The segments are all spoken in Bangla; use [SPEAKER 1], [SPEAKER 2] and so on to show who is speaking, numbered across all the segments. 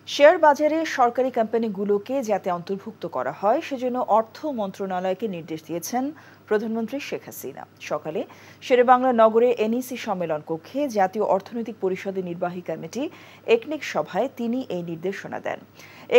[SPEAKER 1] শেয়ার বাজারে সরকারি কোম্পানিগুলোকে যাতে অন্তর্ভুক্ত করা হয় সেজন্য অর্থ মন্ত্রণালয়কে নির্দেশ দিয়েছেন প্রধানমন্ত্রী শেখ হাসিনা। সকালে শেরেবাংলা নগরে এনইসি সম্মেলন কক্ষে জাতীয় অর্থনৈতিক পরিষদের নির্বাহী কমিটি একনেক সভায় তিনি এই নির্দেশনা দেন।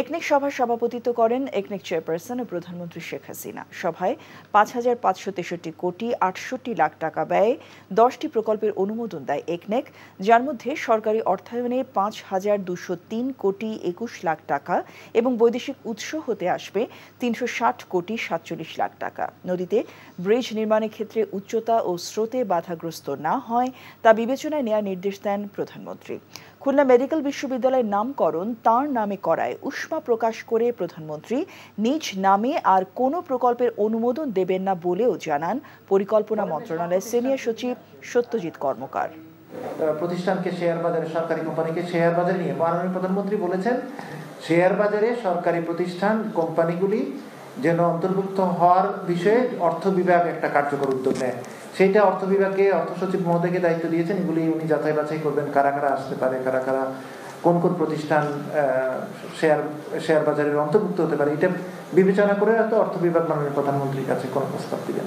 [SPEAKER 1] একনেক সভার সভাপতিত্ব করেন একনেক চেয়ারপারসন ও প্রধানমন্ত্রী শেখ হাসিনা। সভায় ৫,৫৬৩ কোটি ৬৮ লাখ টাকা ব্যয়ে ১০টি প্রকল্পের অনুমোদন দেয় একনেক, যার মধ্যে সরকারি অর্থায়নে ৫,২০৩ কোটি ২১ লাখ টাকা এবং বৈদেশিক উৎস হতে আসবে ৩৬০ কোটি ৪৭ লাখ টাকা। নদীতে ব্রিজ নির্মাণের ক্ষেত্রে উচ্চতা ও স্রোতে বাধাগ্রস্ত না হয় তা বিবেচনায় নেওয়ার নির্দেশ দেন প্রধানমন্ত্রী। খুলনা মেডিকেল বিশ্ববিদ্যালয়ের নামকরণ তাঁর নামে করায় উষ্মা প্রকাশ করে প্রধানমন্ত্রী নিজ নামে আর কোনো প্রকল্পের অনুমোদন দেবেন না বলেও জানান পরিকল্পনা মন্ত্রণালয়ের সিনিয়র সচিব সত্যজিৎ কর্মকার।
[SPEAKER 2] প্রতিষ্ঠানকে শেয়ার বাজারে, সরকারি কোম্পানিকে শেয়ার বাজারে নিয়ে মাননীয় প্রধানমন্ত্রী বলেছেন শেয়ার বাজারে সরকারি প্রতিষ্ঠান কোম্পানিগুলি যেন অন্তর্ভুক্ত হওয়ার বিষয়ে অর্থ বিভাগ একটা কার্যকর উদ্যোগ নেয়। সেইটা অর্থ বিভাগকে অর্থ সচিব মহোদয়কে দায়িত্ব দিয়েছেন। এগুলি উনি যাচাই বাছাই করবেন, কারা কারা আসতে পারে, কারা কারা কোন কোন প্রতিষ্ঠান শেয়ার বাজারের অন্তর্ভুক্ত হতে পারে। এটা বিবেচনা করে হয়তো অর্থ বিভাগ মাননীয় প্রধানমন্ত্রীর কাছে কোনো প্রস্তাব দিবেন।